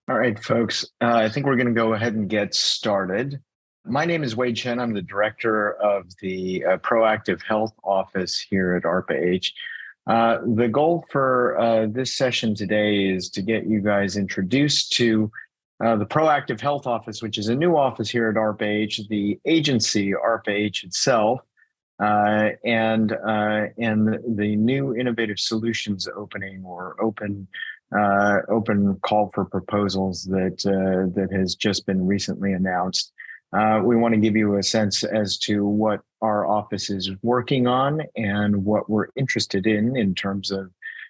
All right, folks, I think we're going to go ahead and get started. My name is Chen. I'm the director of the Proactive Health Office here at ARPA-H. The goal for this session today is to get you guys introduced to the Proactive Health Office, which is a new office here at ARPA-H, the agency ARPA-H itself, and the new innovative solutions opening or open call for proposals that has just been recently announced. We want to give you a sense as to what our office is working on and what we're interested in terms of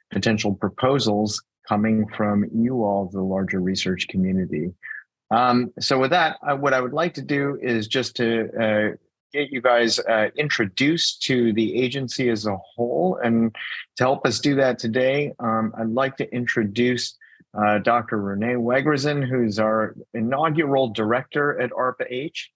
potential proposals coming from you all, the larger research community. So with that, what I would like to do is just to get you guys introduced to the agency as a whole. And to help us do that today, I'd like to introduce Dr. Renee Wegresen, who's our inaugural director at ARPA-H.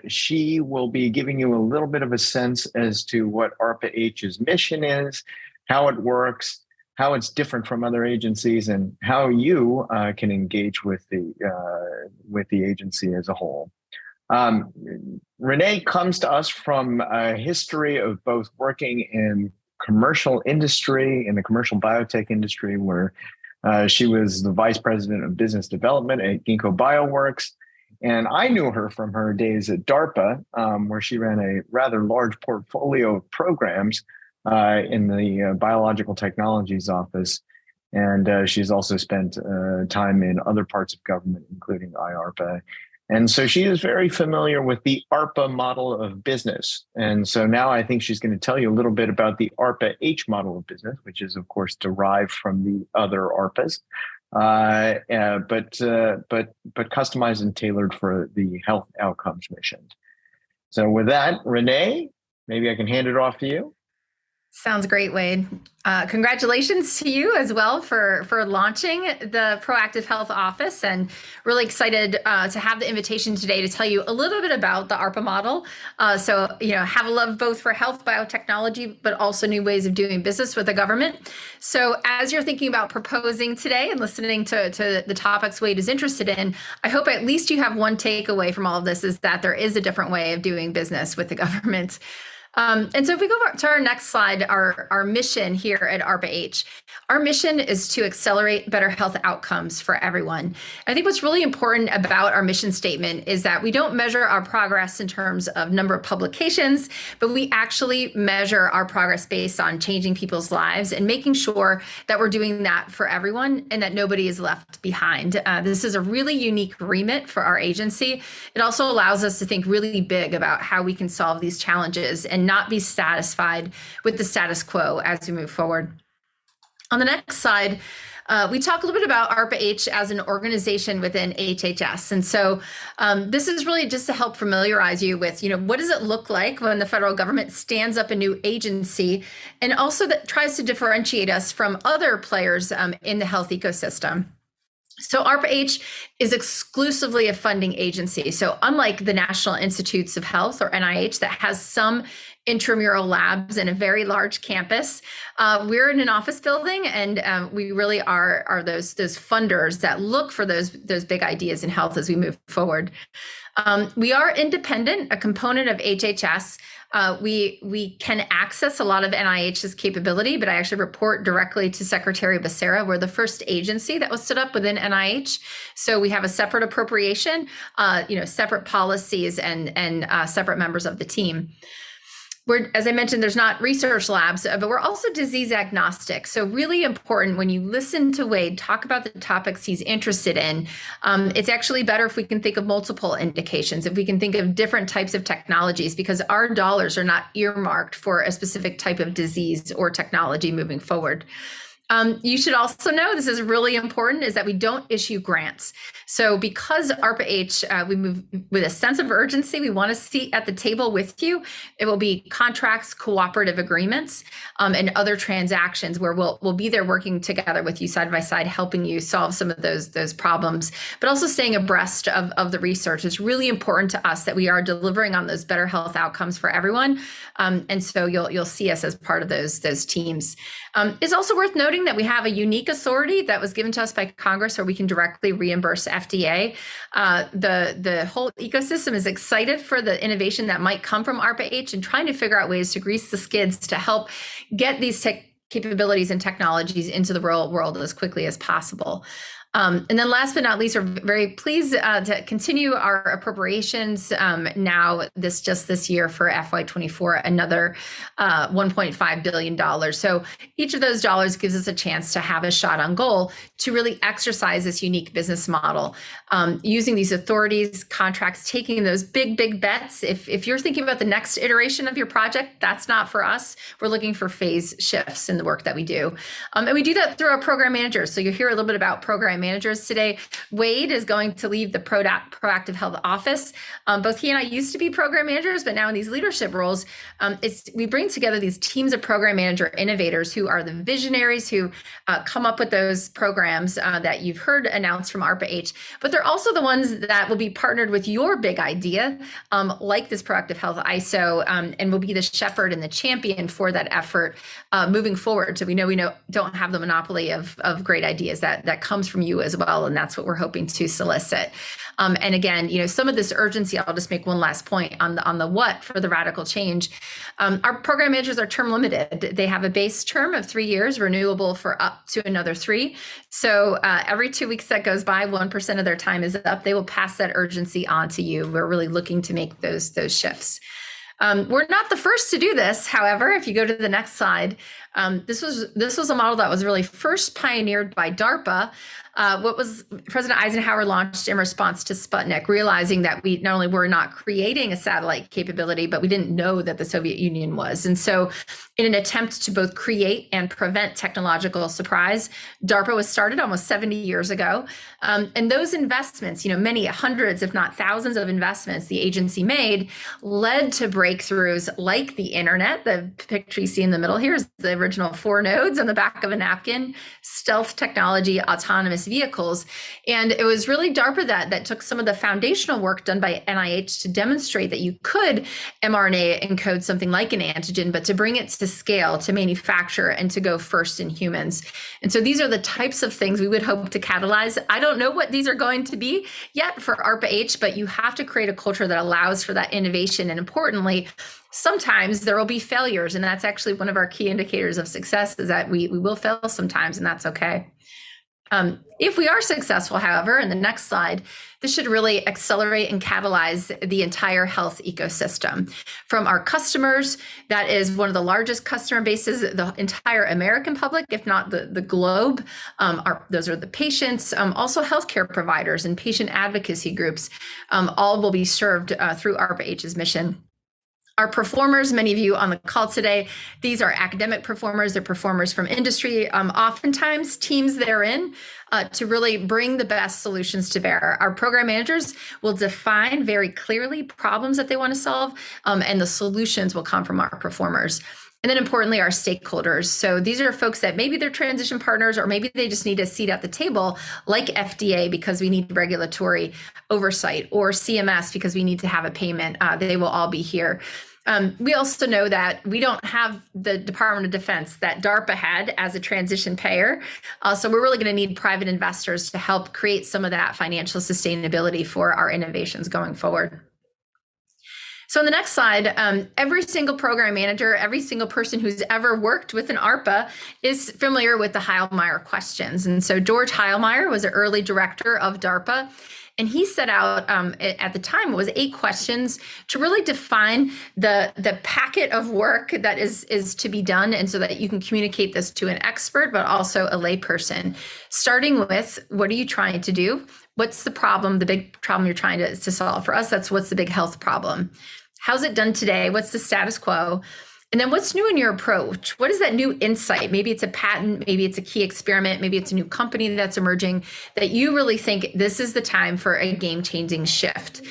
She will be giving you a little bit of a sense as to what ARPA-H's mission is, how it works, how it's different from other agencies, and how you can engage with the agency as a whole. Renee comes to us from a history of both working in commercial industry, in the commercial biotech industry, where she was the vice president of business development at Ginkgo Bioworks. And I knew her from her days at DARPA, where she ran a rather large portfolio of programs in the biological technologies office. And she's also spent time in other parts of government, including IARPA. And so she is very familiar with the ARPA model of business. And so now I think she's going to tell you a little bit about the ARPA-H model of business, which is, of course, derived from the other ARPAs, but customized and tailored for the health outcomes mission. So with that, Renee, maybe I can hand it off to you. Sounds great, Wade. Congratulations to you as well for launching the Proactive Health Office, and really excited to have the invitation today to tell you a little bit about the ARPA model. So, have a love both for health, biotechnology, but also new ways of doing business with the government. So as you're thinking about proposing today and listening to the topics Wade is interested in, I hope at least you have one takeaway from all of this, is that there is a different way of doing business with the government. And so if we go to our next slide, our mission here at ARPA-H, our mission is to accelerate better health outcomes for everyone. I think what's really important about our mission statement is that we don't measure our progress in terms of number of publications, but we actually measure our progress based on changing people's lives and making sure that we're doing that for everyone and that nobody is left behind. This is a really unique remit for our agency. It also allows us to think really big about how we can solve these challenges and not be satisfied with the status quo as we move forward. On the next slide, we talk a little bit about ARPA-H as an organization within HHS. And so this is really just to help familiarize you with, what does it look like when the federal government stands up a new agency, and also that tries to differentiate us from other players in the health ecosystem. So ARPA-H is exclusively a funding agency. So unlike the National Institutes of Health, or NIH, that has some intramural labs and a very large campus, we're in an office building, and we really are those funders that look for those big ideas in health as we move forward. We are independent, a component of HHS. We can access a lot of NIH's capability, but I actually report directly to Secretary Becerra. We're the first agency that was stood up within NIH. So we have a separate appropriation, separate policies and separate members of the team. As I mentioned, there's not research labs, but we're also disease agnostic. So really important when you listen to Wade talk about the topics he's interested in, it's actually better if we can think of multiple indications, if we can think of different types of technologies, because our dollars are not earmarked for a specific type of disease or technology moving forward. You should also know, this is really important, is that we don't issue grants. So because ARPA-H, we move with a sense of urgency, we want to seat at the table with you. It will be contracts, cooperative agreements, and other transactions where we'll be there working together with you side by side, helping you solve some of those problems, but also staying abreast of the research. It's really important to us that we are delivering on those better health outcomes for everyone. And so you'll see us as part of those teams. It's also worth noting noting that we have a unique authority that was given to us by Congress where we can directly reimburse FDA. The whole ecosystem is excited for the innovation that might come from ARPA-H and trying to figure out ways to grease the skids to help get these capabilities and technologies into the real world as quickly as possible. And then last but not least, we're very pleased to continue our appropriations now this year for FY24, another $1.5 billion. So each of those dollars gives us a chance to have a shot on goal to really exercise this unique business model, using these authorities, contracts, taking those big bets. If you're thinking about the next iteration of your project, that's not for us. We're looking for phase shifts in the work that we do. And we do that through our program managers. So you'll hear a little bit about program managers today. Wade is going to leave the Proactive Health Office. Both he and I used to be program managers, but now in these leadership roles, we bring together these teams of program manager innovators who are the visionaries who come up with those programs that you've heard announced from ARPA-H, but they're also the ones that will be partnered with your big idea, like this Proactive Health ISO, and will be the shepherd and the champion for that effort moving forward. So we don't have the monopoly of great ideas that comes from you as well, and that's what we're hoping to solicit. And again, some of this urgency, I'll just make one last point on the what for the radical change. Our program managers are term limited. They have a base term of 3 years, renewable for up to another 3. So every 2 weeks that goes by, 1% of their time is up. They will pass that urgency on to you. We're really looking to make those shifts. We're not the first to do this. However, if you go to the next slide, this was a model that was really first pioneered by DARPA. What was President Eisenhower launched in response to Sputnik, realizing that we not only were not creating a satellite capability, but we didn't know that the Soviet Union was. And so in an attempt to both create and prevent technological surprise, DARPA was started almost 70 years ago. And those investments, many hundreds, if not thousands of investments the agency made led to breakthroughs like the internet. The picture you see in the middle here is the original 4 nodes on the back of a napkin, stealth technology, autonomous vehicles. And it was really DARPA that took some of the foundational work done by NIH to demonstrate that you could mRNA encode something like an antigen, but to bring it to scale, to manufacture, and to go first in humans. And so these are the types of things we would hope to catalyze. I don't know what these are going to be yet for ARPA-H, but you have to create a culture that allows for that innovation. And importantly, sometimes there will be failures. And that's actually one of our key indicators of success, is that we will fail sometimes, and that's okay. If we are successful, however, in the next slide, this should really accelerate and catalyze the entire health ecosystem. From our customers, that is one of the largest customer bases, the entire American public, if not the globe. Those are the patients, also healthcare providers and patient advocacy groups, all will be served through ARPA-H's mission. Our performers, many of you on the call today, these are academic performers, they're performers from industry, oftentimes teams therein to really bring the best solutions to bear. Our program managers will define very clearly problems that they want to solve, and the solutions will come from our performers. And then importantly, our stakeholders. So these are folks that maybe they're transition partners, or maybe they just need a seat at the table, like FDA, because we need regulatory oversight, or CMS, because we need to have a payment. They will all be here. We also know that we don't have the Department of Defense that DARPA had as a transition payer. So we're really going to need private investors to help create some of that financial sustainability for our innovations going forward. So on the next slide, every single program manager, every single person who's ever worked with an ARPA is familiar with the Heilmeier questions. And so George Heilmeier was an early director of DARPA. And he set out at the time, it was 8 questions to really define the packet of work that is to be done, and so that you can communicate this to an expert, but also a layperson. Starting with, what are you trying to do? What's the problem, the big problem you're trying to solve? For us, that's what's the big health problem? How's it done today? What's the status quo? And then what's new in your approach? What is that new insight? Maybe it's a patent, maybe it's a key experiment, maybe it's a new company that's emerging that you really think this is the time for a game-changing shift.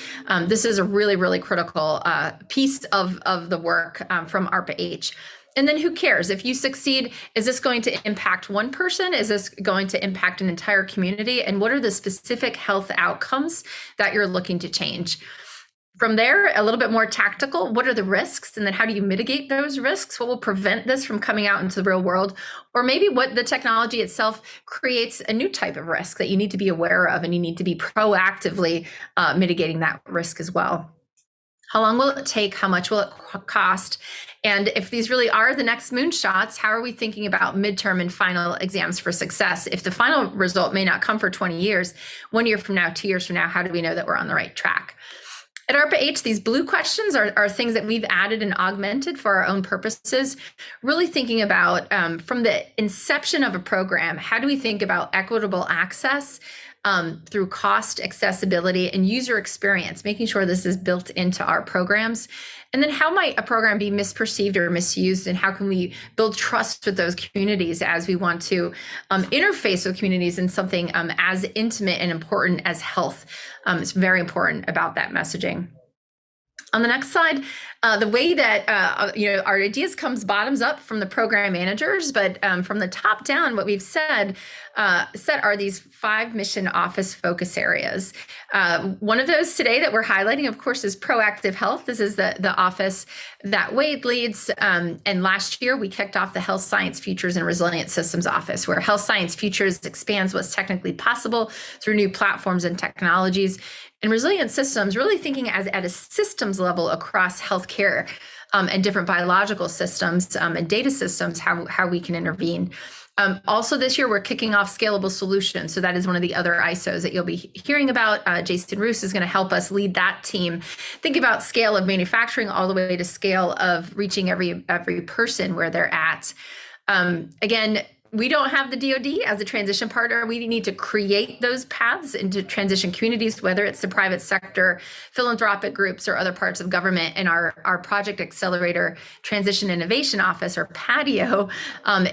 This is a really, really critical piece of the work from ARPA-H. And then who cares? If you succeed, is this going to impact one person? Is this going to impact an entire community? And what are the specific health outcomes that you're looking to change? From there, a little bit more tactical. What are the risks? And then how do you mitigate those risks? What will prevent this from coming out into the real world? Or maybe what the technology itself creates a new type of risk that you need to be aware of, and you need to be proactively mitigating that risk as well. How long will it take? How much will it cost? And if these really are the next moonshots, how are we thinking about midterm and final exams for success? If the final result may not come for 20 years, 1 year from now, 2 years from now, how do we know that we're on the right track? At ARPA-H, these blue questions are things that we've added and augmented for our own purposes, really thinking about from the inception of a program, how do we think about equitable access through cost, accessibility, and user experience, making sure this is built into our programs. And then how might a program be misperceived or misused, and how can we build trust with those communities as we want to interface with communities in something as intimate and important as health. It's very important about that messaging. On the next slide, the way that our ideas comes bottoms up from the program managers, but from the top down, what we've set are these 5 mission office focus areas. One of those today that we're highlighting, of course, is proactive health. This is the office that Wade leads. And last year, we kicked off the Health Science Futures and Resilient Systems Office, where Health Science Futures expands what's technically possible through new platforms and technologies. And resilient systems, really thinking at a systems level across healthcare and different biological systems and data systems, how we can intervene. Also this year, we're kicking off scalable solutions. So that is one of the other ISOs that you'll be hearing about. Jason Roos is going to help us lead that team. Think about scale of manufacturing all the way to scale of reaching every person where they're at. Again, we don't have the DoD as a transition partner. We need to create those paths into transition communities, whether it's the private sector, philanthropic groups, or other parts of government. And our Project Accelerator Transition Innovation Office, or PATIO,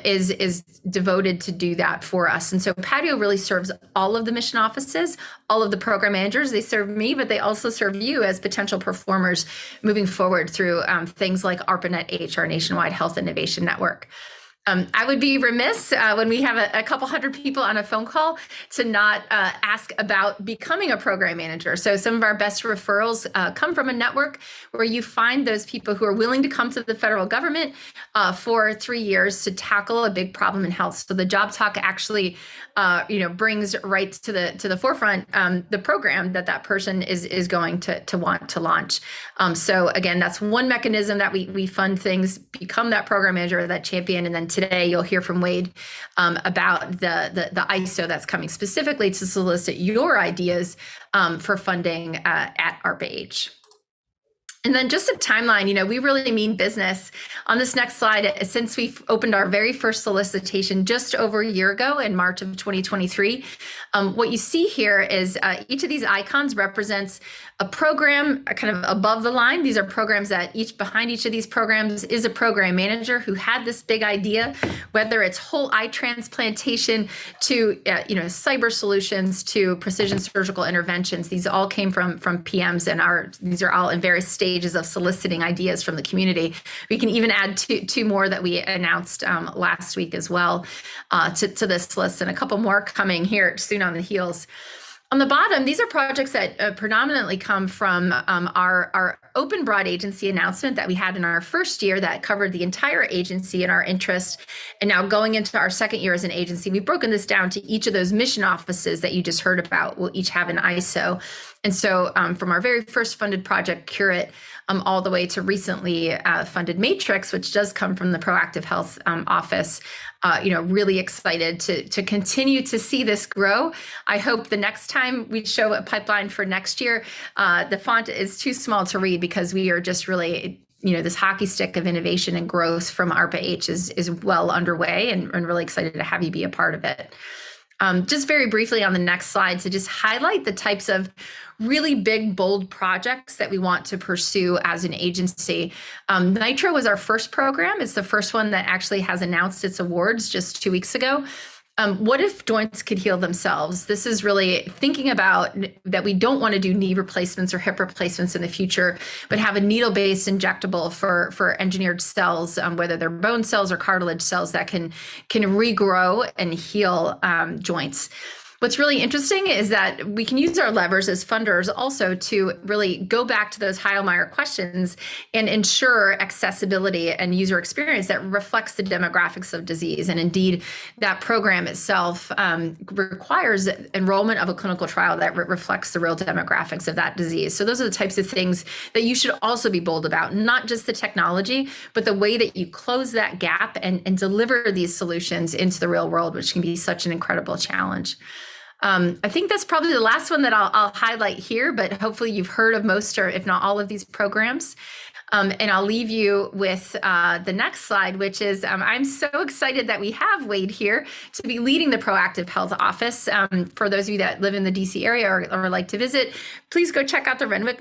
is devoted to do that for us. And so PATIO really serves all of the mission offices, all of the program managers. They serve me, but they also serve you as potential performers moving forward through things like ARPA-H, our nationwide health innovation network. I would be remiss when we have a couple hundred people on a phone call to not ask about becoming a program manager. So some of our best referrals come from a network where you find those people who are willing to come to the federal government for 3 years to tackle a big problem in health. So the Job Talk actually brings right to the forefront the program that person is going to want to launch. So again, that's one mechanism that we fund things, become that program manager, that champion. And then today you'll hear from Wade about the ISO that's coming specifically to solicit your ideas for funding at ARPA-H. And then just a timeline, we really mean business. On this next slide, since we've opened our very first solicitation just over a year ago in March of 2023, what you see here is each of these icons represents a program kind of above the line. These are programs that behind each of these programs is a program manager who had this big idea, whether it's whole eye transplantation to cyber solutions to precision surgical interventions. These all came from PMs, and these are all in various stages of soliciting ideas from the community. We can even add two more that we announced last week as well to this list, and a couple more coming here soon on the heels. On the bottom, these are projects that predominantly come from our open broad agency announcement that we had in our first year that covered the entire agency and our interest. And now going into our second year as an agency, we've broken this down to each of those mission offices that you just heard about will each have an ISO. And so from our very first funded project, Curate, all the way to recently funded Matrix, which does come from the Proactive Health Office, really excited to continue to see this grow. I hope the next time we show a pipeline for next year, the font is too small to read because we are just really, this hockey stick of innovation and growth from ARPA-H is well underway, and really excited to have you be a part of it. Just very briefly on the next slide to just highlight the types of really big, bold projects that we want to pursue as an agency. Nitro was our first program. It's the first one that actually has announced its awards just 2 weeks ago. What if joints could heal themselves? This is really thinking about that we don't want to do knee replacements or hip replacements in the future, but have a needle-based injectable for engineered cells, whether they're bone cells or cartilage cells that can regrow and heal joints. What's really interesting is that we can use our levers as funders also to really go back to those Heilmeier questions and ensure accessibility and user experience that reflects the demographics of disease. And indeed, that program itself requires enrollment of a clinical trial that reflects the real demographics of that disease. So those are the types of things that you should also be bold about, not just the technology, but the way that you close that gap and deliver these solutions into the real world, which can be such an incredible challenge. I think that's probably the last one that I'll highlight here, but hopefully you've heard of most or if not all of these programs. And I'll leave you with the next slide, which is I'm so excited that we have Wade here to be leading the Proactive Health Office. For those of you that live in the DC area or like to visit, please go check out the Renwick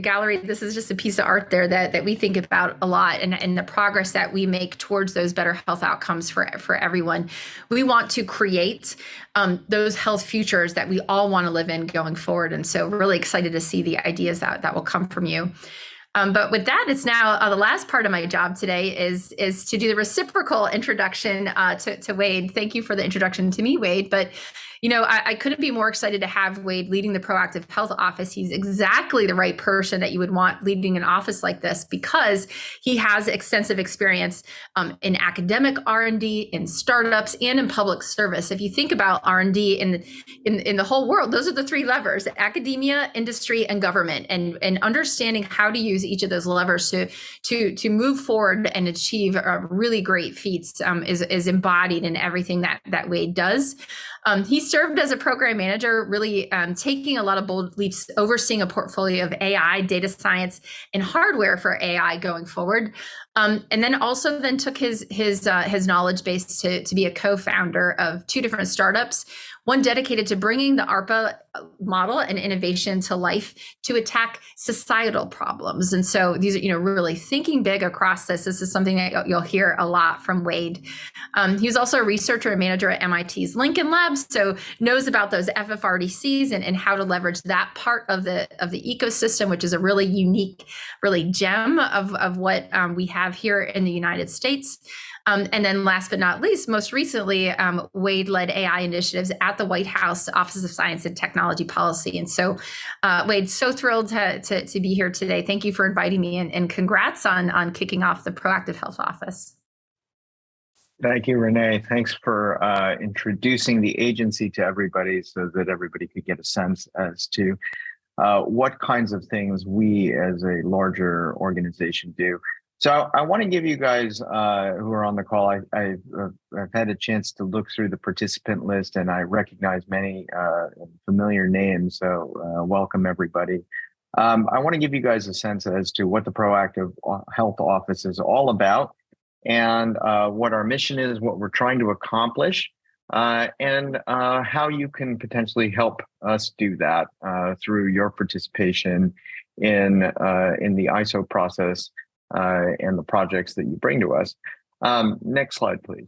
Gallery. This is just a piece of art there that we think about a lot and the progress that we make towards those better health outcomes for everyone. We want to create those health futures that we all want to live in going forward. And so really excited to see the ideas that will come from you. But with that, it's now the last part of my job today is to do the reciprocal introduction to Wade. Thank you for the introduction to me, Wade. But I couldn't be more excited to have Wade leading the Proactive Health Office. He's exactly the right person that you would want leading an office like this because he has extensive experience in academic R&D, in startups, and in public service. If you think about R&D in the whole world, those are the three levers: academia, industry, and government. And understanding how to use each of those levers to move forward and achieve really great feats is embodied in everything that Wade does. He served as a program manager, really taking a lot of bold leaps, overseeing a portfolio of AI, data science, and hardware for AI going forward. And then also took his knowledge base to be a co-founder of two different startups, one dedicated to bringing the ARPA model and innovation to life to attack societal problems. And so these are, really thinking big across this. This is something that you'll hear a lot from Wade. He was also a researcher and manager at MIT's Lincoln Labs, so knows about those FFRDCs and how to leverage that part of the ecosystem, which is a really unique, really gem of what we have here in the United States. And then last but not least, most recently, Wade led AI initiatives at the White House Office of Science and Technology Policy. And so, Wade, so thrilled to be here today. Thank you for inviting me and congrats on kicking off the Proactive Health Office. Thank you, Renee. Thanks for introducing the agency to everybody so that everybody could get a sense as to what kinds of things we as a larger organization do. So I want to give you guys who are on the call, I've had a chance to look through the participant list and I recognize many familiar names. So welcome everybody. I want to give you guys a sense as to what the Proactive Health Office is all about and what our mission is, what we're trying to accomplish, and how you can potentially help us do that through your participation in the ISO process and the projects that you bring to us. Next slide, please.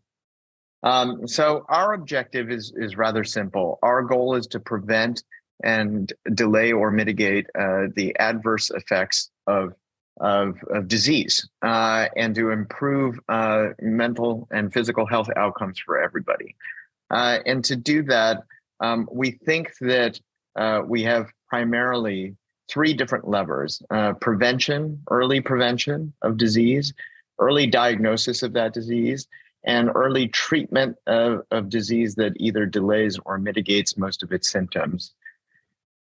So our objective is rather simple. Our goal is to prevent and delay or mitigate the adverse effects of disease and to improve mental and physical health outcomes for everybody. And to do that, we think that we have primarily three different levers: prevention, early prevention of disease, early diagnosis of that disease, and early treatment of disease that either delays or mitigates most of its symptoms.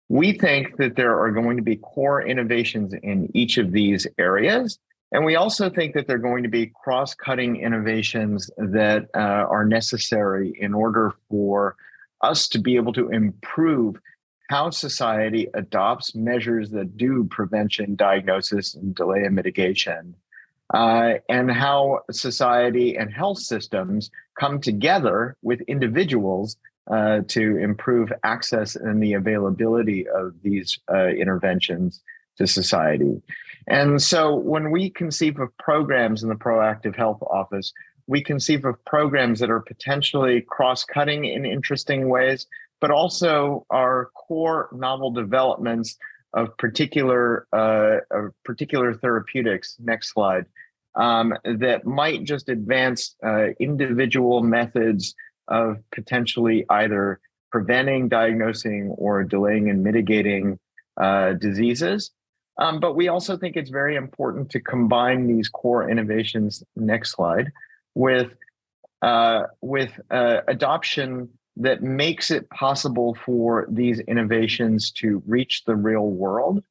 We think that there are going to be core innovations in each of these areas. And we also think that there are going to be cross-cutting innovations that are necessary in order for us to be able to improve how society adopts measures that do prevention, diagnosis, and delay and mitigation, and how society and health systems come together with individuals to improve access and the availability of these interventions to society. And so when we conceive of programs in the Proactive Health Office, we conceive of programs that are potentially cross-cutting in interesting ways, but also are core novel developments of particular therapeutics, next slide, that might just advance individual methods of potentially either preventing, diagnosing, or delaying and mitigating diseases. But we also think it's very important to combine these core innovations, next slide, with adoption that makes it possible for these innovations to reach the real world.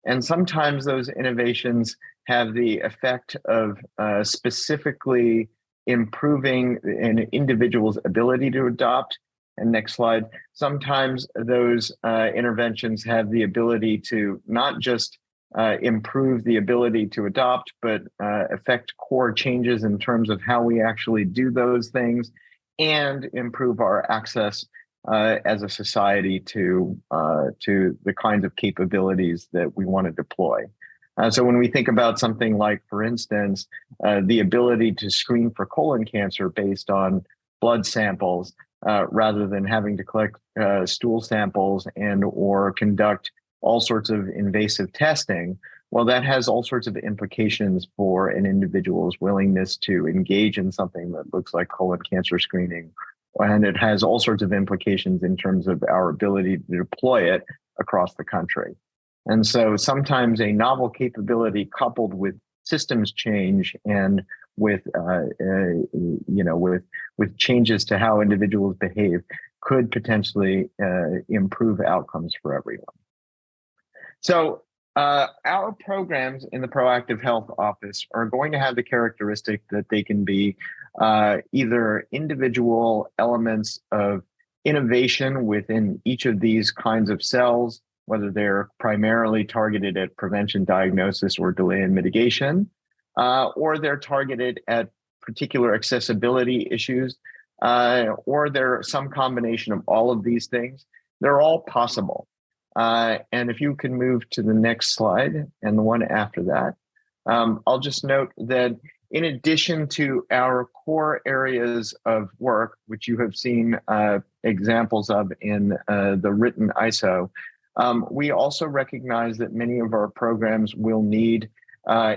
And sometimes those innovations have the effect of specifically improving an individual's ability to adopt. And next slide. Sometimes those interventions have the ability to not just improve the ability to adopt, but affect core changes in terms of how we actually do those things and improve our access as a society to the kinds of capabilities that we want to deploy. So when we think about something like, for instance, the ability to screen for colon cancer based on blood samples, rather than having to collect stool samples and or conduct all sorts of invasive testing, well, that has all sorts of implications for an individual's willingness to engage in something that looks like colon cancer screening. And it has all sorts of implications in terms of our ability to deploy it across the country. And so sometimes a novel capability coupled with systems change and with changes to how individuals behave could potentially improve outcomes for everyone. So our programs in the Proactive Health Office are going to have the characteristic that they can be either individual elements of innovation within each of these kinds of cells, whether they're primarily targeted at prevention, diagnosis, or delay and mitigation, or they're targeted at particular accessibility issues, or they're some combination of all of these things. They're all possible. And if you can move to the next slide and the one after that, I'll just note that in addition to our core areas of work, which you have seen examples of in the written ISO, we also recognize that many of our programs will need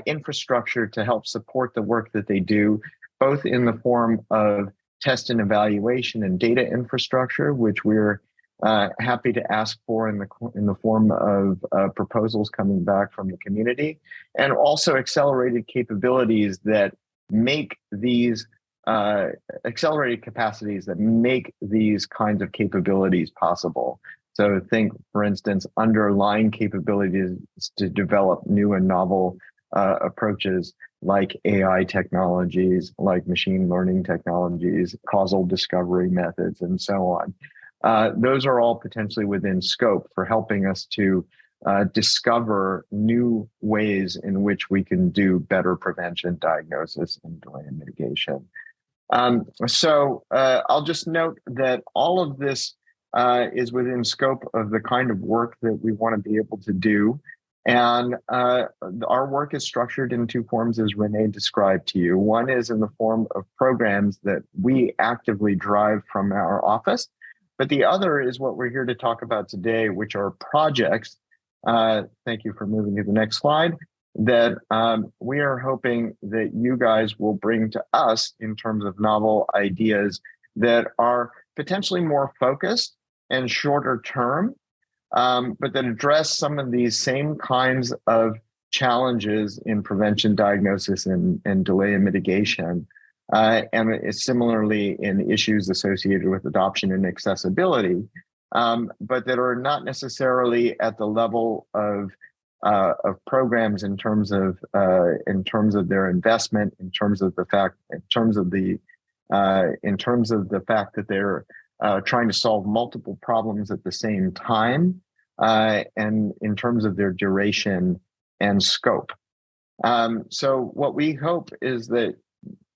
infrastructure to help support the work that they do, both in the form of test and evaluation and data infrastructure, which we're happy to ask for in the form of proposals coming back from the community, and also accelerated capabilities that make these accelerated capacities that make these kinds of capabilities possible. So think, for instance, underlying capabilities to develop new and novel approaches like AI technologies, like machine learning technologies, causal discovery methods, and so on. Those are all potentially within scope for helping us to discover new ways in which we can do better prevention, diagnosis, and delay and mitigation. So I'll just note that all of this is within scope of the kind of work that we want to be able to do. And our work is structured in two forms, as Renee described to you. One is in the form of programs that we actively drive from our office. But the other is what we're here to talk about today, which are projects. Thank you for moving to the next slide. That we are hoping that you guys will bring to us in terms of novel ideas that are potentially more focused and shorter term, but that address some of these same kinds of challenges in prevention, diagnosis, and delay and mitigation. And similarly in issues associated with adoption and accessibility, but that are not necessarily at the level of programs in terms of their investment, in terms of the fact that they're trying to solve multiple problems at the same time, and in terms of their duration and scope. So what we hope is that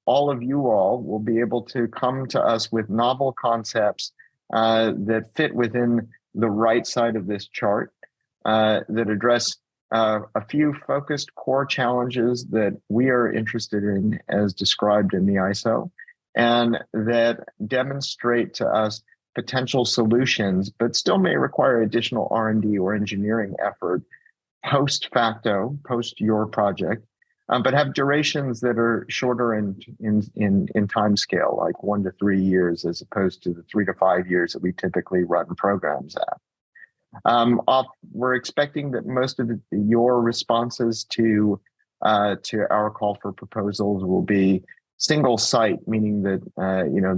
all of you all will be able to come to us with novel concepts that fit within the right side of this chart, that address a few focused core challenges that we are interested in as described in the ISO, and that demonstrate to us potential solutions, but still may require additional R&D or engineering effort post facto, post your project, but have durations that are shorter in time scale, like 1 to 3 years, as opposed to the 3 to 5 years that we typically run programs at. We're expecting that most of your responses to our call for proposals will be single site, meaning that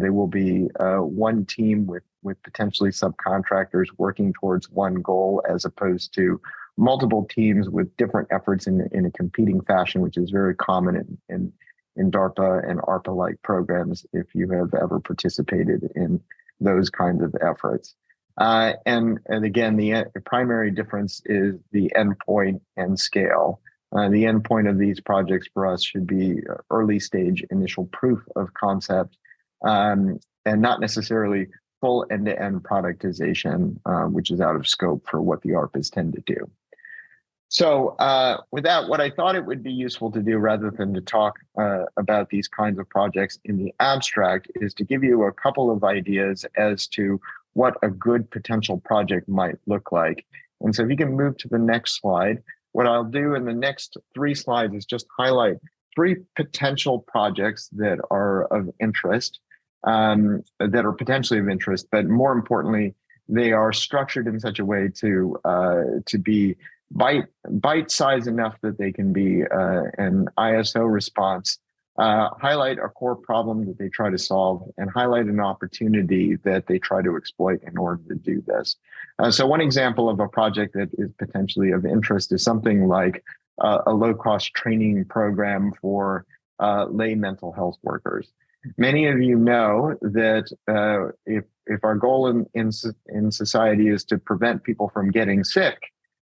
they will be one team with potentially subcontractors working towards one goal, as opposed to multiple teams with different efforts in a competing fashion, which is very common in DARPA and ARPA-like programs, if you have ever participated in those kinds of efforts. And again, the primary difference is the endpoint and scale. The endpoint of these projects for us should be early stage initial proof of concept, and not necessarily full end-to-end productization, which is out of scope for what the ARPAs tend to do. So with that, what I thought it would be useful to do, rather than to talk about these kinds of projects in the abstract, is to give you a couple of ideas as to what a good potential project might look like. And so if you can move to the next slide, what I'll do in the next 3 slides is just highlight 3 potential projects that are of interest, that are potentially of interest, but more importantly, they are structured in such a way to be bite size enough that they can be an ISO response, highlight a core problem that they try to solve, and highlight an opportunity that they try to exploit in order to do this. So one example of a project that is potentially of interest is something like a low-cost training program for lay mental health workers. Many of you know that if our goal in society is to prevent people from getting sick,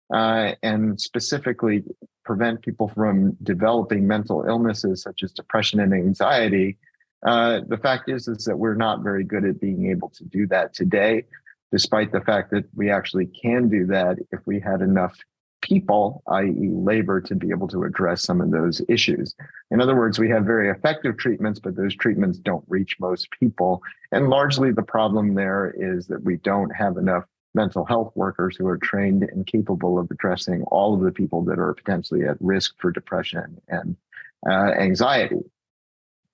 and specifically prevent people from developing mental illnesses such as depression and anxiety, the fact is that we're not very good at being able to do that today, despite the fact that we actually can do that if we had enough people, i.e. labor, to be able to address some of those issues. In other words, we have very effective treatments, but those treatments don't reach most people. And largely the problem there is that we don't have enough mental health workers who are trained and capable of addressing all of the people that are potentially at risk for depression and anxiety.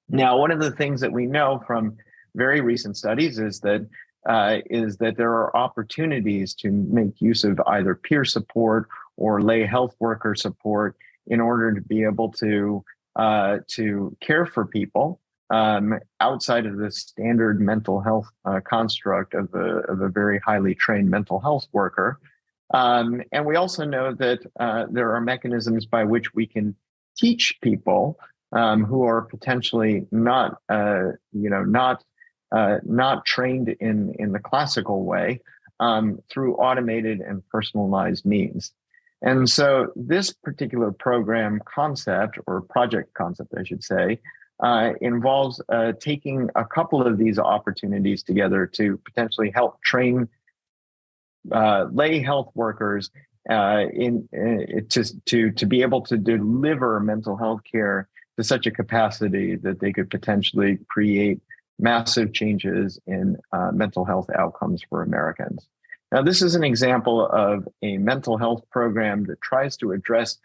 Now, one of the things that we know from very recent studies is that there are opportunities to make use of either peer support or lay health worker support in order to be able to care for people outside of the standard mental health construct of a very highly trained mental health worker. And we also know that there are mechanisms by which we can teach people who are potentially not trained in the classical way through automated and personalized means. And so this particular program concept, or project concept, I should say, involves taking a couple of these opportunities together to potentially help train lay health workers to be able to deliver mental health care to such a capacity that they could potentially create massive changes in mental health outcomes for Americans. Now, this is an example of a mental health program that tries to address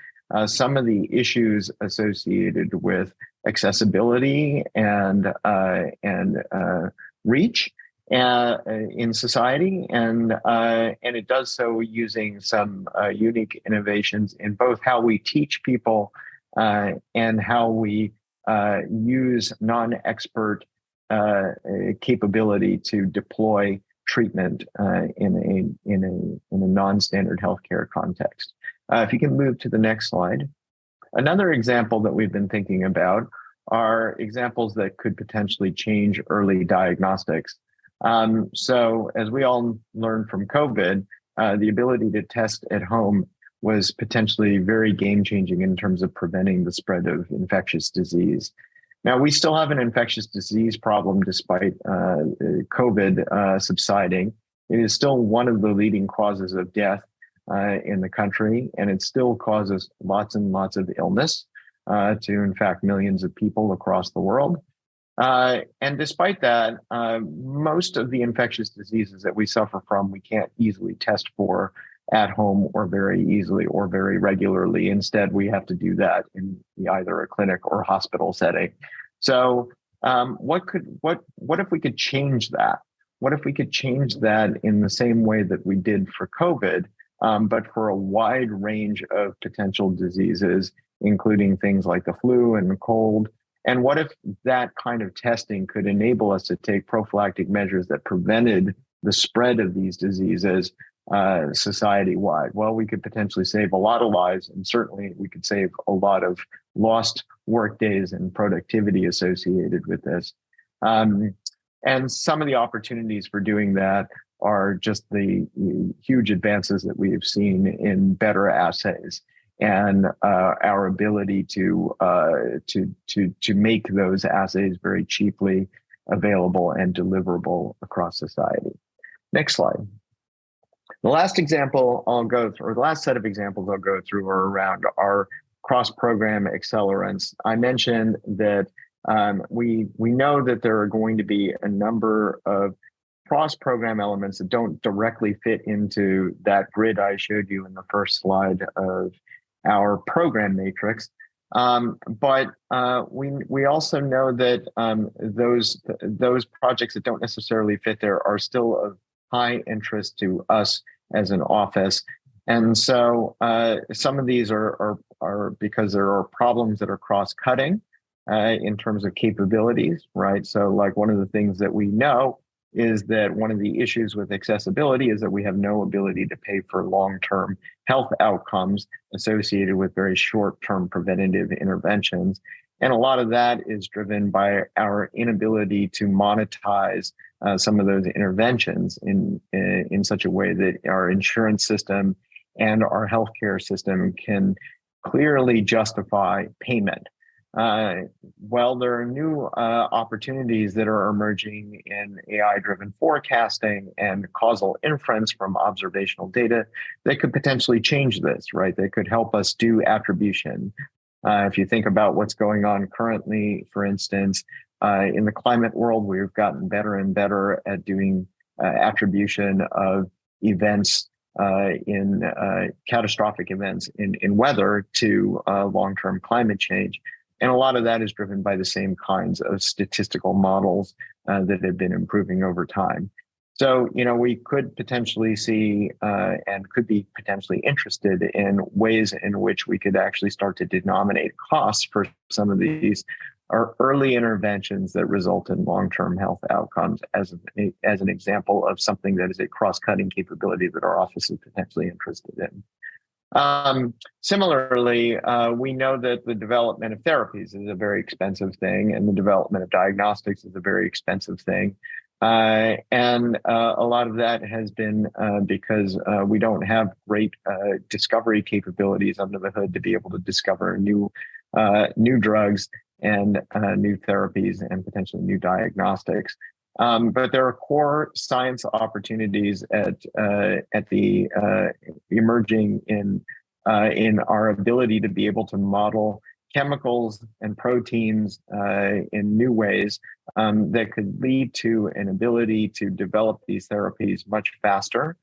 some of the issues associated with accessibility and reach in society, and it does so using some unique innovations in both how we teach people and how we use non-expert capability to deploy treatment in a non-standard healthcare context. If you can move to the next slide. Another example that we've been thinking about are examples that could potentially change early diagnostics. So as we all learned from COVID, the ability to test at home was potentially very game-changing in terms of preventing the spread of infectious disease. Now, we still have an infectious disease problem despite COVID subsiding. It is still one of the leading causes of death in the country, and it still causes lots and lots of illness to, in fact, millions of people across the world. And despite that, most of the infectious diseases that we suffer from, we can't easily test for at home or very easily or very regularly. Instead, we have to do that in either a clinic or hospital setting. So what if we could change that? What if we could change that in the same way that we did for COVID, but for a wide range of potential diseases, including things like the flu and the cold? And what if that kind of testing could enable us to take prophylactic measures that prevented the spread of these diseases society-wide? Well, we could potentially save a lot of lives, and certainly we could save a lot of lost work days and productivity associated with this. And some of the opportunities for doing that are just the huge advances that we have seen in better assays and our ability to make those assays very cheaply available and deliverable across society. Next slide. The last example I'll go through, or the last set of examples I'll go through, are around our cross-program accelerants. I mentioned that we know that there are going to be a number of cross-program elements that don't directly fit into that grid I showed you in the first slide of our program matrix. But we also know that those projects that don't necessarily fit there are still of high interest to us as an office. And so some of these are because there are problems that are cross-cutting in terms of capabilities, right? So like one of the things that we know is that one of the issues with accessibility is that we have no ability to pay for long-term health outcomes associated with very short-term preventative interventions. And a lot of that is driven by our inability to monetize some of those interventions in such a way that our insurance system and our healthcare system can clearly justify payment. Well, there are new opportunities that are emerging in AI-driven forecasting and causal inference from observational data that could potentially change this, right? They could help us do attribution. If you think about what's going on currently, for instance, in the climate world, we've gotten better and better at doing attribution of events in catastrophic events in weather to long-term climate change. And a lot of that is driven by the same kinds of statistical models that have been improving over time. So, we could potentially see and could be potentially interested in ways in which we could actually start to denominate costs for some of these early interventions that result in long-term health outcomes as an example of something that is a cross-cutting capability that our office is potentially interested in. Similarly, we know that the development of therapies is a very expensive thing, and the development of diagnostics is a very expensive thing. And a lot of that has been because we don't have great discovery capabilities under the hood to be able to discover new drugs and new therapies and potentially new diagnostics. But there are core science opportunities at the emerging in our ability to be able to model chemicals and proteins in new ways that could lead to an ability to develop these therapies much faster.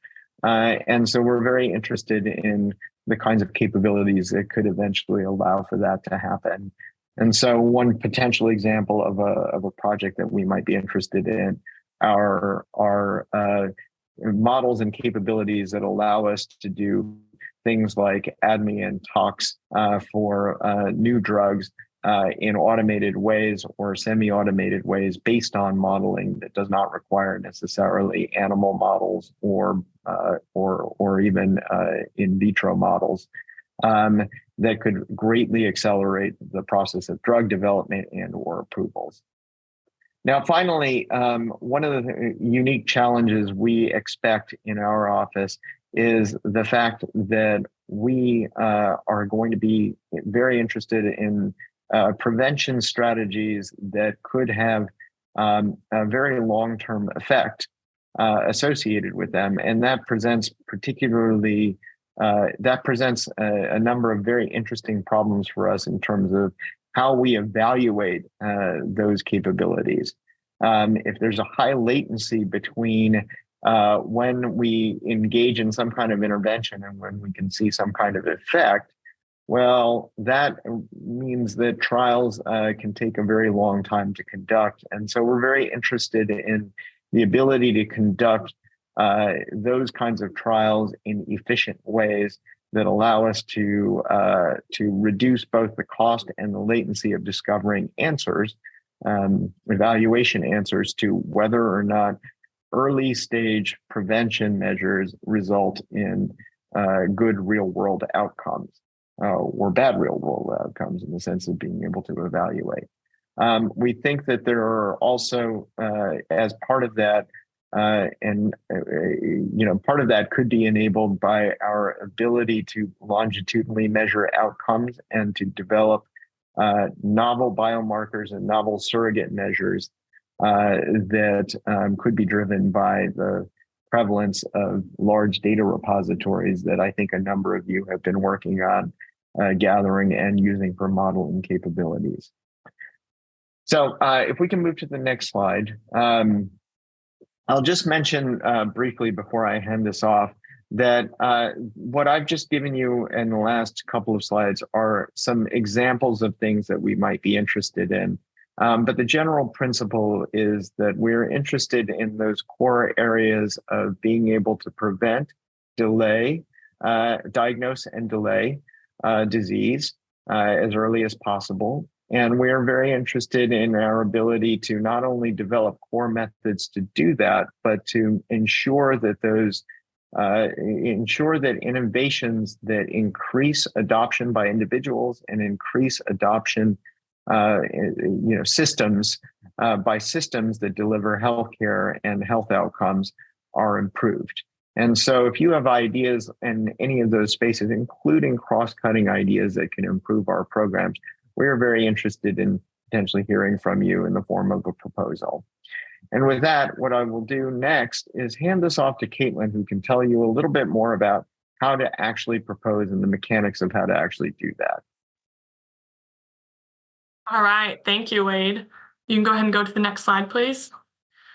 And so we're very interested in the kinds of capabilities that could eventually allow for that to happen. And so one potential example of a project that we might be interested in are models and capabilities that allow us to do things like ADME and tox for new drugs in automated ways or semi-automated ways based on modeling that does not require necessarily animal models or even in vitro models. That could greatly accelerate the process of drug development and or approvals. Now, finally, one of the unique challenges we expect in our office is the fact that we are going to be very interested in prevention strategies that could have a very long-term effect associated with them. And that presents a number of very interesting problems for us in terms of how we evaluate those capabilities. If there's a high latency between when we engage in some kind of intervention and when we can see some kind of effect, well, that means that trials can take a very long time to conduct. And so we're very interested in the ability to conduct those kinds of trials in efficient ways that allow us to reduce both the cost and the latency of discovering answers, evaluation answers to whether or not early stage prevention measures result in good real world outcomes. Or bad real world outcomes in the sense of being able to evaluate. We think that there are also, as part of that, part of that could be enabled by our ability to longitudinally measure outcomes and to develop novel biomarkers and novel surrogate measures that could be driven by the prevalence of large data repositories that I think a number of you have been working on gathering and using for modeling capabilities. So if we can move to the next slide, I'll just mention briefly before I hand this off that what I've just given you in the last couple of slides are some examples of things that we might be interested in. But the general principle is that we're interested in those core areas of being able to prevent, delay, diagnose and delay disease as early as possible. And we're very interested in our ability to not only develop core methods to do that, but to ensure that innovations that increase adoption by individuals and increase adoption systems by systems that deliver healthcare and health outcomes are improved. And so if you have ideas in any of those spaces, including cross-cutting ideas that can improve our programs, we are very interested in potentially hearing from you in the form of a proposal. And with that, what I will do next is hand this off to Caitlin, who can tell you a little bit more about how to actually propose and the mechanics of how to actually do that. All right, thank you, Wade. You can go ahead and go to the next slide, please.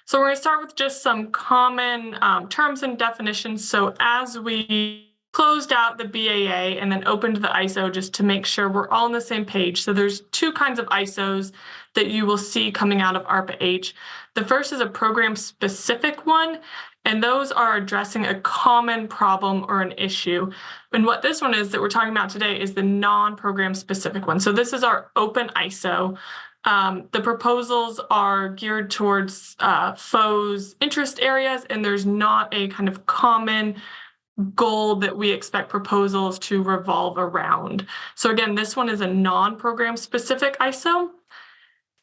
So we're going to start with just some common terms and definitions. So as we closed out the BAA and then opened the ISO just to make sure we're all on the same page. So there's two kinds of ISOs that you will see coming out of ARPA-H. The first is a program-specific one, and those are addressing a common problem or an issue. And what this one is that we're talking about today is the non-program specific one. So this is our open ISO. The proposals are geared towards FO's interest areas, and there's not a kind of common goal that we expect proposals to revolve around. So again, this one is a non-program specific ISO.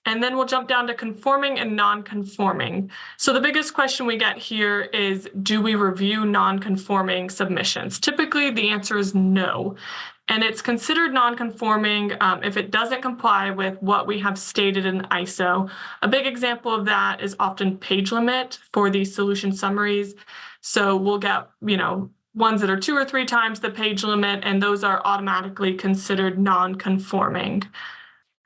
And then we'll jump down to conforming and non-conforming. So the biggest question we get here is, do we review non-conforming submissions? Typically, the answer is no. And it's considered non-conforming if it doesn't comply with what we have stated in ISO. A big example of that is often page limit for these solution summaries. So we'll get, ones that are 2 or 3 times the page limit, and those are automatically considered non-conforming.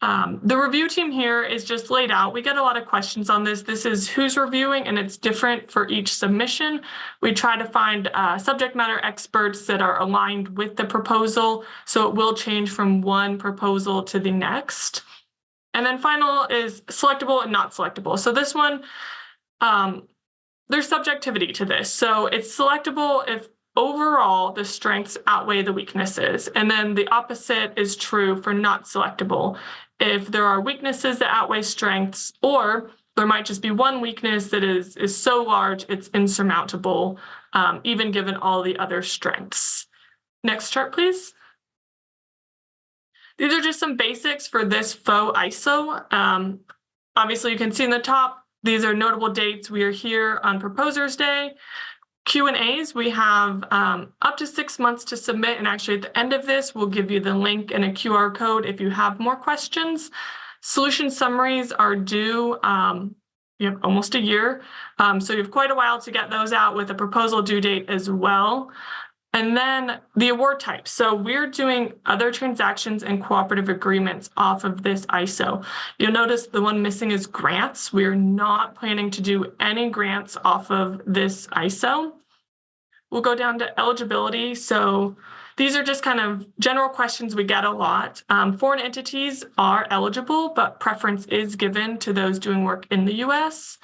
The review team here is just laid out. We get a lot of questions on this. This is who's reviewing, and it's different for each submission. We try to find subject matter experts that are aligned with the proposal, so it will change from one proposal to the next. And then final is selectable and not selectable. So this one, there's subjectivity to this. So it's selectable if overall the strengths outweigh the weaknesses. And then the opposite is true for not selectable. If there are weaknesses that outweigh strengths, or there might just be one weakness that is so large it's insurmountable, even given all the other strengths. Next chart, please. These are just some basics for this FO ISO. Obviously, you can see in the top, these are notable dates. We are here on Proposers Day. Q&As, we have up to 6 months to submit, and actually at the end of this, we'll give you the link and a QR code if you have more questions. Solution summaries are due you have almost a year, so you have quite a while to get those out with a proposal due date as well. And then the award type. So we're doing other transactions and cooperative agreements off of this ISO. You'll notice the one missing is grants. We're not planning to do any grants off of this ISO. We'll go down to eligibility. So these are just kind of general questions we get a lot. Foreign entities are eligible, but preference is given to those doing work in the US.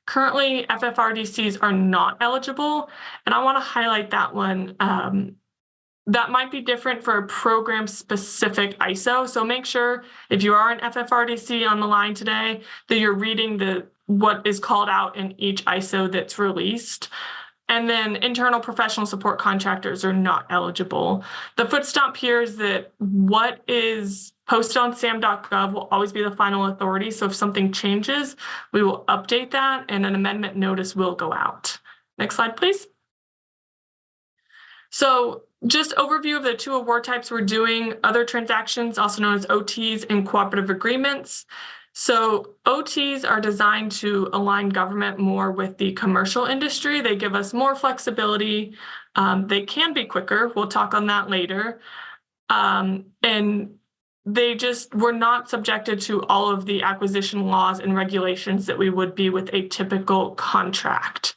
Currently, FFRDCs are not eligible, and I want to highlight that one. That might be different for a program-specific ISO, so make sure if you are an FFRDC on the line today that you're reading what is called out in each ISO that's released. And then internal professional support contractors are not eligible. The foot stomp here is that what is posted on sam.gov will always be the final authority. So if something changes, we will update that and an amendment notice will go out. Next slide, please. So just overview of the two award types we're doing, other transactions, also known as OTs, and cooperative agreements. So OTs are designed to align government more with the commercial industry. They give us more flexibility. They can be quicker. We'll talk on that later. And we're not subjected to all of the acquisition laws and regulations that we would be with a typical contract.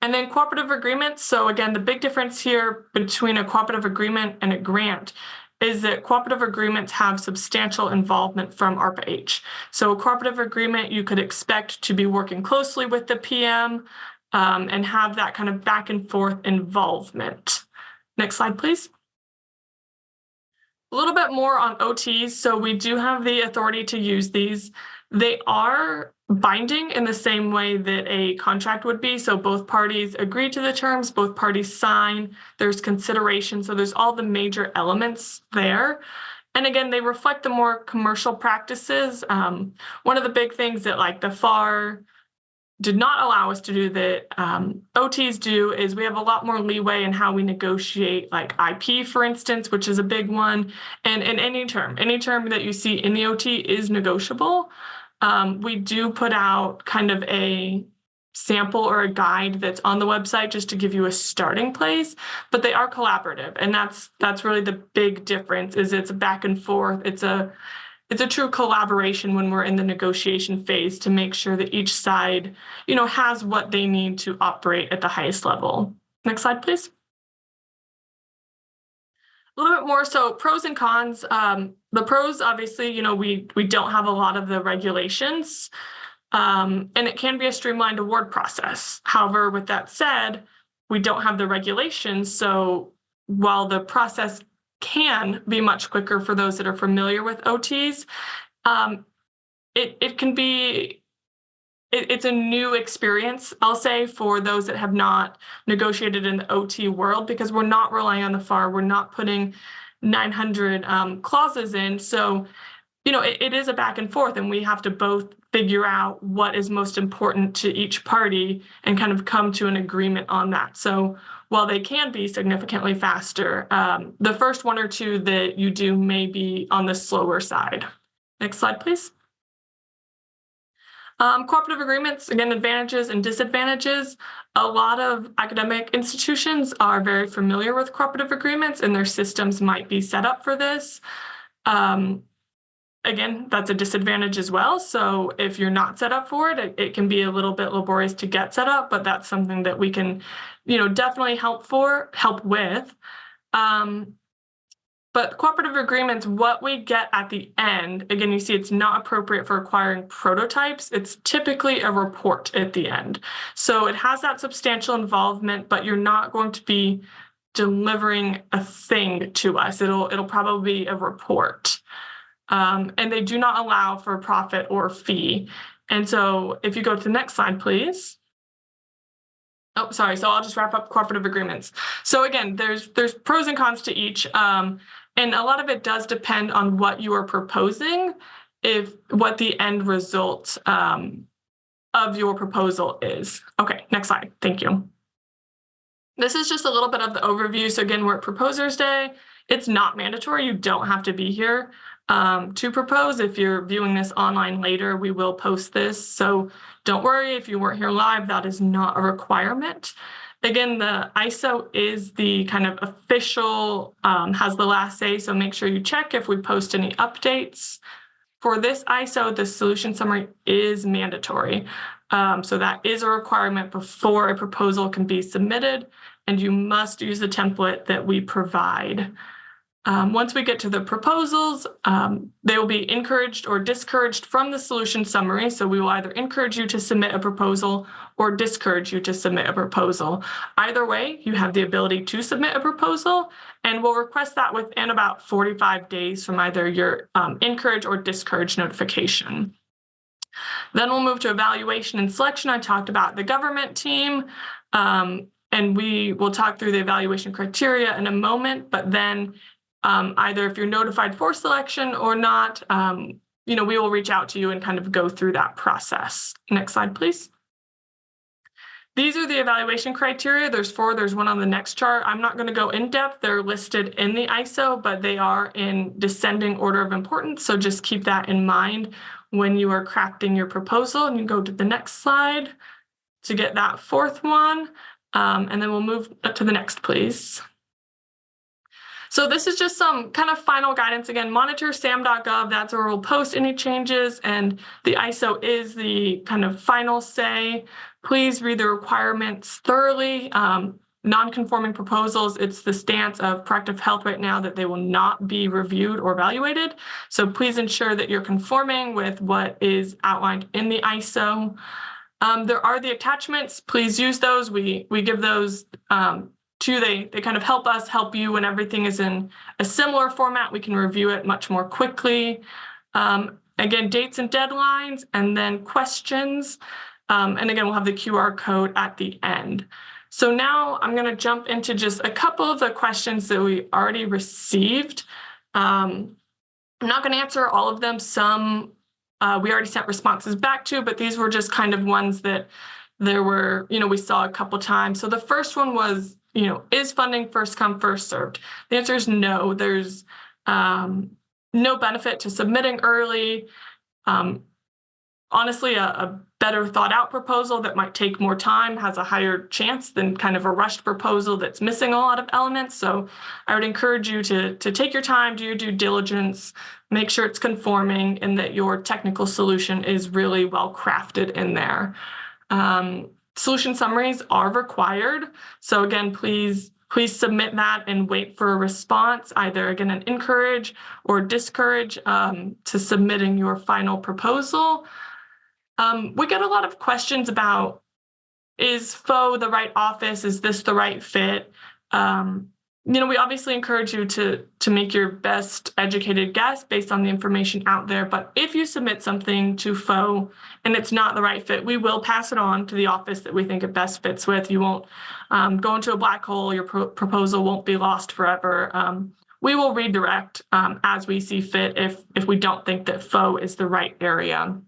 And then cooperative agreements. So again, the big difference here between a cooperative agreement and a grant is that cooperative agreements have substantial involvement from ARPA-H. So a cooperative agreement, you could expect to be working closely with the PM and have that kind of back and forth involvement. Next slide, please. A little bit more on OTs. So we do have the authority to use these. They are binding in the same way that a contract would be. So both parties agree to the terms, both parties sign, there's consideration. So there's all the major elements there. And again, they reflect the more commercial practices. One of the big things that like the FAR did not allow us to do that OTs do is we have a lot more leeway in how we negotiate like IP, for instance, which is a big one. And any term that you see in the OT is negotiable. We do put out kind of a sample or a guide that's on the website just to give you a starting place, but they are collaborative. And that's really the big difference is it's back and forth. It's a true collaboration when we're in the negotiation phase to make sure that each side, has what they need to operate at the highest level. Next slide, please. A little bit more, so pros and cons. The pros, obviously, we don't have a lot of the regulations, and it can be a streamlined award process. However, with that said, we don't have the regulations, so while the process can be much quicker for those that are familiar with OTs, it can be, it's a new experience, I'll say, for those that have not negotiated in the OT world, because we're not relying on the FAR, we're not putting 900 clauses in. So, it is a back and forth, and we have to both figure out what is most important to each party and kind of come to an agreement on that. So while they can be significantly faster, the first one or two that you do may be on the slower side. Next slide, please. Cooperative agreements, again, advantages and disadvantages. A lot of academic institutions are very familiar with cooperative agreements and their systems might be set up for this. Again, that's a disadvantage as well. So if you're not set up for it, it can be a little bit laborious to get set up, but that's something that we can, definitely help with. But cooperative agreements, what we get at the end, again, you see it's not appropriate for acquiring prototypes. It's typically a report at the end. So it has that substantial involvement, but you're not going to be delivering a thing to us. It'll probably be a report. And they do not allow for profit or fee. And so if you go to the next slide, please. Oh, sorry. So I'll just wrap up cooperative agreements. So again, there's pros and cons to each. And a lot of it does depend on what you are proposing, what the end result of your proposal is. Okay, next slide. Thank you. This is just a little bit of the overview. So again, we're at Proposers Day. It's not mandatory. You don't have to be here to propose. If you're viewing this online later, we will post this. So don't worry if you weren't here live, that is not a requirement. Again, the ISO is the kind of official, has the last say, so make sure you check if we post any updates. For this ISO, the solution summary is mandatory. So that is a requirement before a proposal can be submitted, and you must use the template that we provide. Once we get to the proposals, they will be encouraged or discouraged from the solution summary. So we will either encourage you to submit a proposal or discourage you to submit a proposal. Either way, you have the ability to submit a proposal, and we'll request that within about 45 days from either your encourage or discourage notification. Then we'll move to evaluation and selection. I talked about the government team, and we will talk through the evaluation criteria in a moment, but then either if you're notified for selection or not, we will reach out to you and kind of go through that process. Next slide, please. These are the evaluation criteria. There's 4. There's one on the next chart. I'm not going to go in depth. They're listed in the ISO, but they are in descending order of importance. So just keep that in mind when you are crafting your proposal. And you go to the next slide to get that 4th one. And then we'll move to the next, please. So this is just some kind of final guidance. Again, monitor sam.gov. That's where we'll post any changes. And the ISO is the kind of final say. Please read the requirements thoroughly. Non-conforming proposals, it's the stance of Preventative Health right now that they will not be reviewed or evaluated. So please ensure that you're conforming with what is outlined in the ISO. There are the attachments. Please use those. We give those they kind of help you when everything is in a similar format. We can review it much more quickly. Again, dates and deadlines, and then questions. And again, we'll have the QR code at the end. So now I'm going to jump into just a couple of the questions that we already received. I'm not going to answer all of them. Some we already sent responses back to, but these were just kind of ones that there were, we saw a couple times. So the first one was, is funding first come, first served? The answer is no. There's no benefit to submitting early. Honestly, a better thought out proposal that might take more time has a higher chance than kind of a rushed proposal that's missing a lot of elements. So I would encourage you to take your time, do your due diligence, make sure it's conforming, and that your technical solution is really well crafted in there. Solution summaries are required. So again, please submit that and wait for a response, either again, an encourage or discourage to submitting your final proposal. We get a lot of questions about, is FO the right office? Is this the right fit? We obviously encourage you to make your best educated guess based on the information out there. But if you submit something to FO and it's not the right fit, we will pass it on to the office that we think it best fits with. You won't go into a black hole. Your proposal won't be lost forever. We will redirect as we see fit if we don't think that FO is the right area.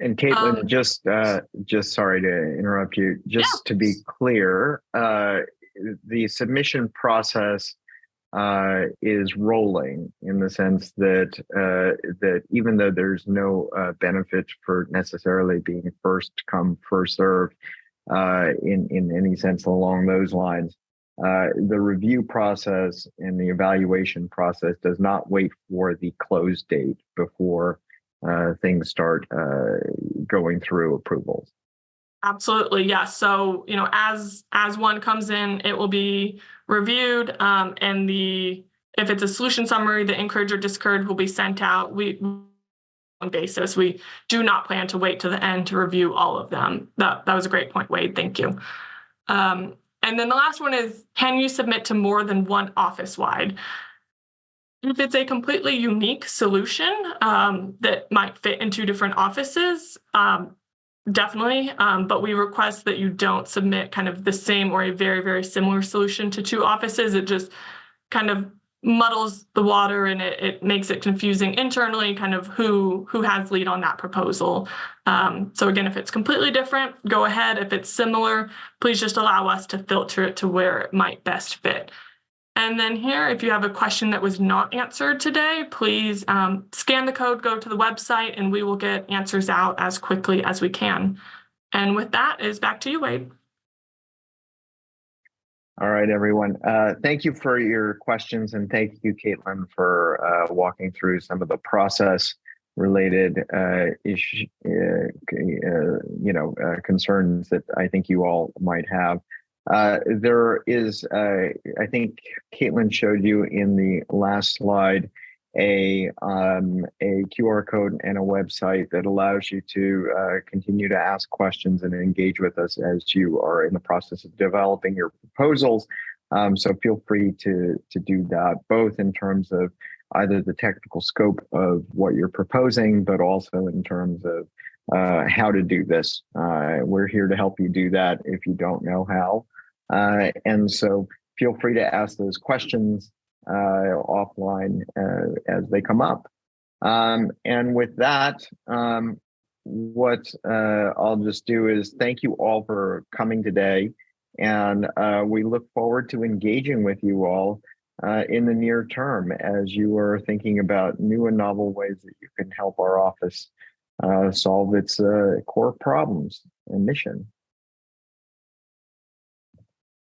And Caitlin, just sorry to interrupt you. Just to be clear, the submission process is rolling in the sense that that even though there's no benefit for necessarily being first come, first served in any sense along those lines, the review process and the evaluation process does not wait for the close date before things start going through approvals. Absolutely, yes. So, as one comes in, it will be reviewed, and if it's a solution summary, the encourage or discourage will be sent out. On basis, we do not plan to wait to the end to review all of them. That was a great point, Wade. Thank you. And then the last one is, can you submit to more than one office wide? If it's a completely unique solution that might fit in 2 different offices, definitely, but we request that you don't submit kind of the same or a very, very similar solution to 2 offices. It just kind of muddles the water and it makes it confusing internally, kind of who has lead on that proposal. So again, if it's completely different, go ahead. If it's similar, please just allow us to filter it to where it might best fit. And then here, if you have a question that was not answered today, please scan the code, go to the website, and we will get answers out as quickly as we can. And with that, is back to you, Wade. All right, everyone. Thank you for your questions, and thank you, Caitlin, for walking through some of the process-related concerns that I think you all might have. There is, I think, Caitlin showed you in the last slide a QR code and a website that allows you to continue to ask questions and engage with us as you are in the process of developing your proposals. So feel free to do that, both in terms of either the technical scope of what you're proposing, but also in terms of how to do this. We're here to help you do that if you don't know how. And so feel free to ask those questions offline as they come up. And with that, what I'll just do is thank you all for coming today. And we look forward to engaging with you all in the near term as you are thinking about new and novel ways that you can help our office solve its core problems and mission.